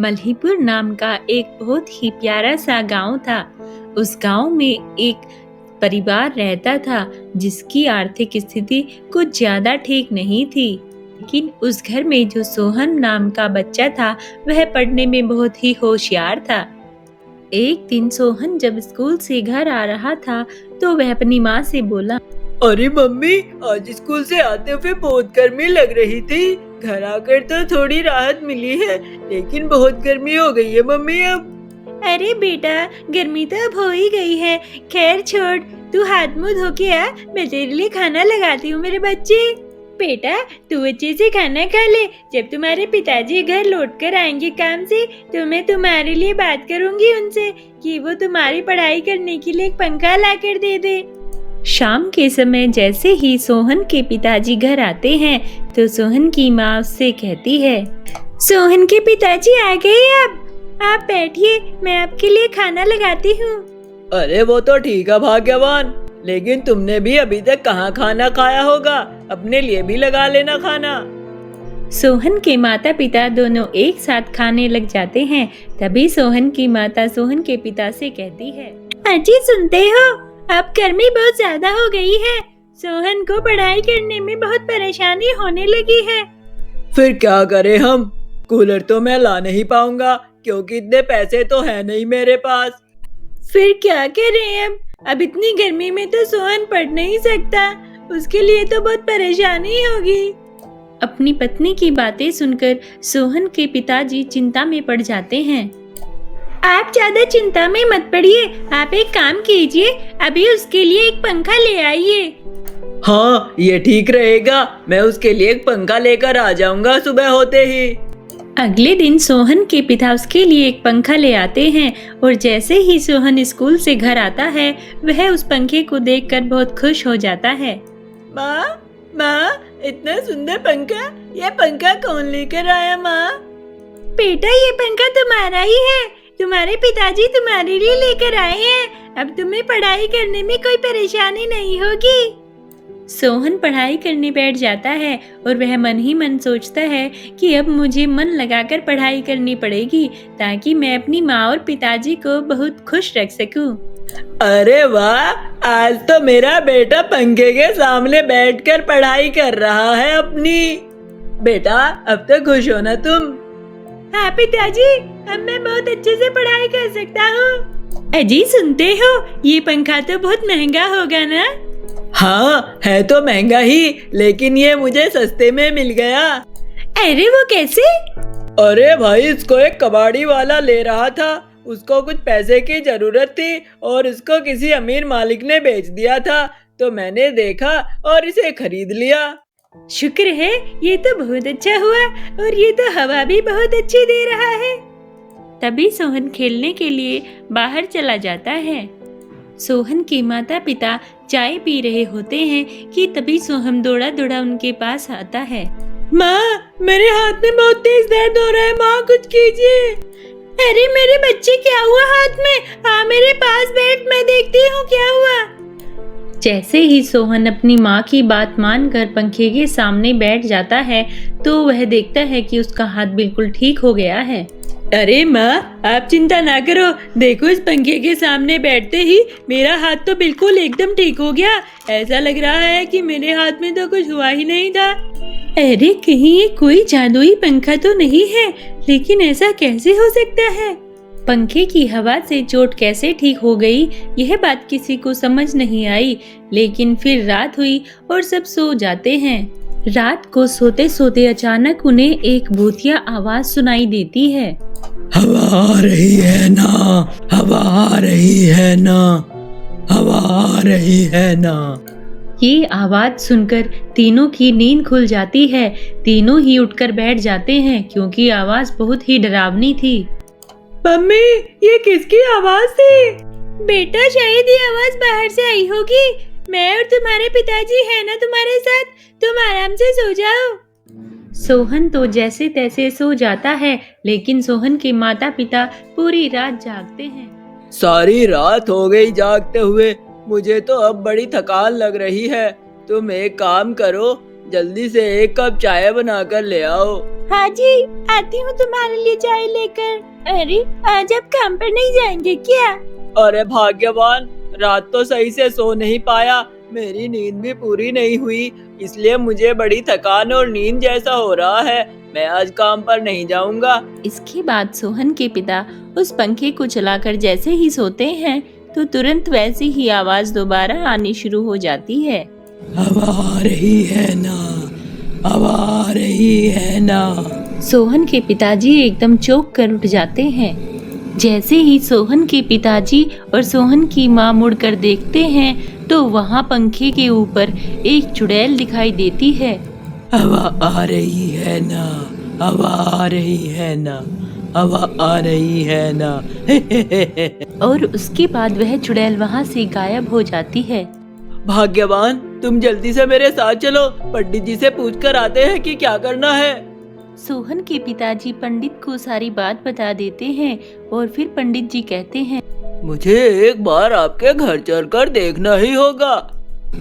मल्हीपुर नाम का एक बहुत ही प्यारा सा गांव था। उस गांव में एक परिवार रहता था जिसकी आर्थिक स्थिति कुछ ज्यादा ठीक नहीं थी। लेकिन उस घर में जो सोहन नाम का बच्चा था वह पढ़ने में बहुत ही होशियार था। एक दिन सोहन जब स्कूल से घर आ रहा था तो वह अपनी माँ से बोला, अरे मम्मी, आज स्कूल से आते हुए बहुत गर्मी लग रही थी। घर आकर तो थोड़ी राहत मिली है, लेकिन बहुत गर्मी हो गई है मम्मी अब। अरे बेटा, गर्मी तो अब हो ही गई है। खैर छोड़, तू हाथ मुंह धो के आ, मैं तेरे लिए खाना लगाती हूँ मेरे बच्चे। बेटा, तू अच्छे से खाना खा ले। जब तुम्हारे पिताजी घर लौट कर आएंगे काम से तो मैं तुम्हारे लिए बात करूँगी उनसे कि वो तुम्हारी पढ़ाई करने के लिए एक पंखा ला कर दे दे। शाम के समय जैसे ही सोहन के पिताजी घर आते हैं तो सोहन की माँ उससे कहती है, सोहन के पिताजी आ गए आप बैठिए, मैं आपके लिए खाना लगाती हूँ। अरे वो तो ठीक है भाग्यवान, लेकिन तुमने भी अभी तक कहाँ खाना खाया होगा, अपने लिए भी लगा लेना खाना। सोहन के माता पिता दोनों एक साथ खाने लग जाते हैं। तभी सोहन की माता सोहन के पिता से कहती है, अजी सुनते हो, अब गर्मी बहुत ज्यादा हो गई है। सोहन को पढ़ाई करने में बहुत परेशानी होने लगी है। फिर क्या करें हम? कूलर तो मैं ला नहीं पाऊंगा क्योंकि इतने पैसे तो है नहीं मेरे पास। फिर क्या करें अब इतनी गर्मी में तो सोहन पढ़ नहीं सकता, उसके लिए तो बहुत परेशानी होगी। अपनी पत्नी की बातें सुनकर सोहन के पिताजी चिंता में पड़ जाते हैं। आप ज्यादा चिंता में मत पड़िए, आप एक काम कीजिए, अभी उसके लिए एक पंखा ले आइए। हाँ, ये ठीक रहेगा, मैं उसके लिए एक पंखा लेकर आ जाऊंगा सुबह होते ही। अगले दिन सोहन के पिता उसके लिए एक पंखा ले आते हैं और जैसे ही सोहन स्कूल से घर आता है वह उस पंखे को देखकर बहुत खुश हो जाता है। माँ, इतना सुंदर पंखा, ये पंखा कौन लेकर आया माँ? बेटा, ये पंखा तुम्हारा ही है, तुम्हारे पिताजी तुम्हारे लिए लेकर आए हैं। अब तुम्हें पढ़ाई करने में कोई परेशानी नहीं होगी। सोहन पढ़ाई करने बैठ जाता है और वह मन ही मन सोचता है कि अब मुझे मन लगाकर पढ़ाई करनी पड़ेगी ताकि मैं अपनी माँ और पिताजी को बहुत खुश रख सकूं। अरे वाह, आज तो मेरा बेटा पंखे के सामने बैठकर पढ़ाई कर रहा है अपनी। बेटा, अब तो खुश हो ना तुम? हाँ पिताजी, अब मैं बहुत अच्छे से पढ़ाई कर सकता हूँ। अजी सुनते हो, ये पंखा तो बहुत महंगा होगा ना? हाँ, है तो महंगा ही, लेकिन ये मुझे सस्ते में मिल गया। अरे वो कैसे? अरे भाई, इसको एक कबाड़ी वाला ले रहा था, उसको कुछ पैसे की जरूरत थी और इसको किसी अमीर मालिक ने बेच दिया था, तो मैंने देखा और इसे खरीद लिया। शुक्र है, ये तो बहुत अच्छा हुआ, और ये तो हवा भी बहुत अच्छी दे रहा है। तभी सोहन खेलने के लिए बाहर चला जाता है। सोहन के माता पिता चाय पी रहे होते हैं कि तभी सोहन दौड़ा दौड़ा उनके पास आता है। माँ, मेरे हाथ में बहुत तेज दर्द हो रहा है, माँ कुछ कीजिए। अरे मेरे बच्चे, क्या हुआ हाथ में? हाँ, मेरे पास बैठ, मैं देखती हूँ क्या हुआ। जैसे ही सोहन अपनी माँ की बात मानकर पंखे के सामने बैठ जाता है तो वह देखता है कि उसका हाथ बिल्कुल ठीक हो गया है। अरे माँ, आप चिंता ना करो, देखो इस पंखे के सामने बैठते ही मेरा हाथ तो बिल्कुल एकदम ठीक हो गया। ऐसा लग रहा है कि मेरे हाथ में तो कुछ हुआ ही नहीं था। अरे कहीं ये कोई जादुई पंखा तो नहीं है, लेकिन ऐसा कैसे हो सकता है? पंखे की हवा से चोट कैसे ठीक हो गई, यह बात किसी को समझ नहीं आई। लेकिन फिर रात हुई और सब सो जाते हैं। रात को सोते सोते अचानक उन्हें एक भूतिया आवाज सुनाई देती है। हवा आ रही है ना, हवा आ रही है ना, हवा आ रही है ना। ये आवाज सुनकर तीनों की नींद खुल जाती है। तीनों ही उठकर बैठ जाते हैं क्योंकि आवाज बहुत ही डरावनी थी। मम्मी, ये किसकी आवाज थी? बेटा, शायद ये आवाज बाहर से आई होगी। मैं और तुम्हारे पिताजी है ना तुम्हारे साथ, तुम आराम से सो जाओ। सोहन तो जैसे तैसे सो जाता है, लेकिन सोहन के माता पिता पूरी रात जागते हैं। सारी रात हो गई जागते हुए, मुझे तो अब बड़ी थकान लग रही है। तुम एक काम करो, जल्दी से एक कप चाय बनाकर ले आओ। हाँ जी, आती हूँ तुम्हारे लिए चाय लेकर। अरे आज आप काम पर नहीं जाएंगे क्या? अरे भाग्यवान, रात तो सही से सो नहीं पाया, मेरी नींद भी पूरी नहीं हुई, इसलिए मुझे बड़ी थकान और नींद जैसा हो रहा है। मैं आज काम पर नहीं जाऊंगा। इसके बाद सोहन के पिता उस पंखे को चलाकर जैसे ही सोते हैं तो तुरंत वैसी ही आवाज दोबारा आनी शुरू हो जाती है। अब आ रही है ना, अब आ रही है ना। सोहन के पिताजी एकदम चौंक कर उठ जाते हैं। जैसे ही सोहन के पिताजी और सोहन की माँ मुड़कर देखते हैं तो वहाँ पंखे के ऊपर एक चुड़ैल दिखाई देती है। अब आ रही है ना, अब आ रही है ना, अब आ रही है ना। और उसके बाद वह चुड़ैल वहाँ से गायब हो जाती है। भाग्यवान, तुम जल्दी से मेरे साथ चलो, पंडित जी से पूछ कर आते हैं कि क्या करना है। सोहन के पिताजी पंडित को सारी बात बता देते हैं और फिर पंडित जी कहते हैं, मुझे एक बार आपके घर चलकर देखना ही होगा।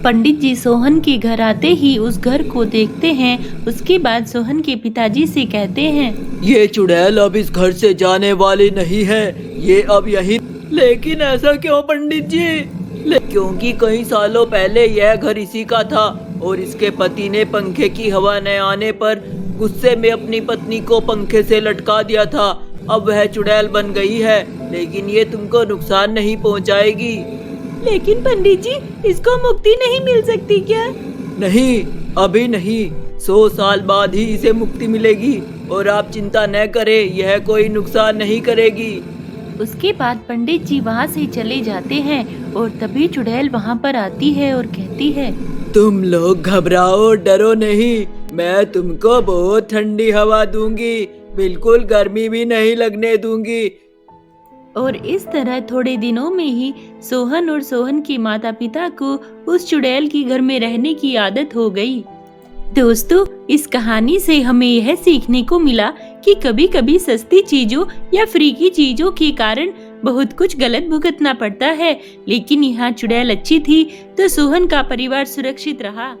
पंडित जी सोहन के घर आते ही उस घर को देखते हैं। उसके बाद सोहन के पिताजी से कहते हैं, ये चुड़ैल अब इस घर से जाने वाली नहीं है, ये अब यही। लेकिन ऐसा क्यों पंडित जी? क्योंकि कई सालों पहले यह घर इसी का था और इसके पति ने पंखे की हवा न आने पर गुस्से में अपनी पत्नी को पंखे से लटका दिया था। अब वह चुड़ैल बन गई है, लेकिन ये तुमको नुकसान नहीं पहुंचाएगी। लेकिन पंडित जी, इसको मुक्ति नहीं मिल सकती क्या? नहीं, अभी नहीं, 100 साल बाद ही इसे मुक्ति मिलेगी और आप चिंता न करें, यह कोई नुकसान नहीं करेगी। उसके बाद पंडित जी वहाँ से चले जाते हैं और तभी चुड़ैल वहाँ पर आती है और कहती है, तुम लोग घबराओ, डरो नहीं, मैं तुमको बहुत ठंडी हवा दूंगी, बिल्कुल गर्मी भी नहीं लगने दूंगी। और इस तरह थोड़े दिनों में ही सोहन और सोहन के माता पिता को उस चुड़ैल के घर में रहने की आदत हो गई। दोस्तों, इस कहानी से हमें यह सीखने को मिला कि कभी कभी सस्ती चीजों या फ्री की चीजों के कारण बहुत कुछ गलत भुगतना पड़ता है, लेकिन यहाँ चुड़ैल अच्छी थी तो सोहन का परिवार सुरक्षित रहा।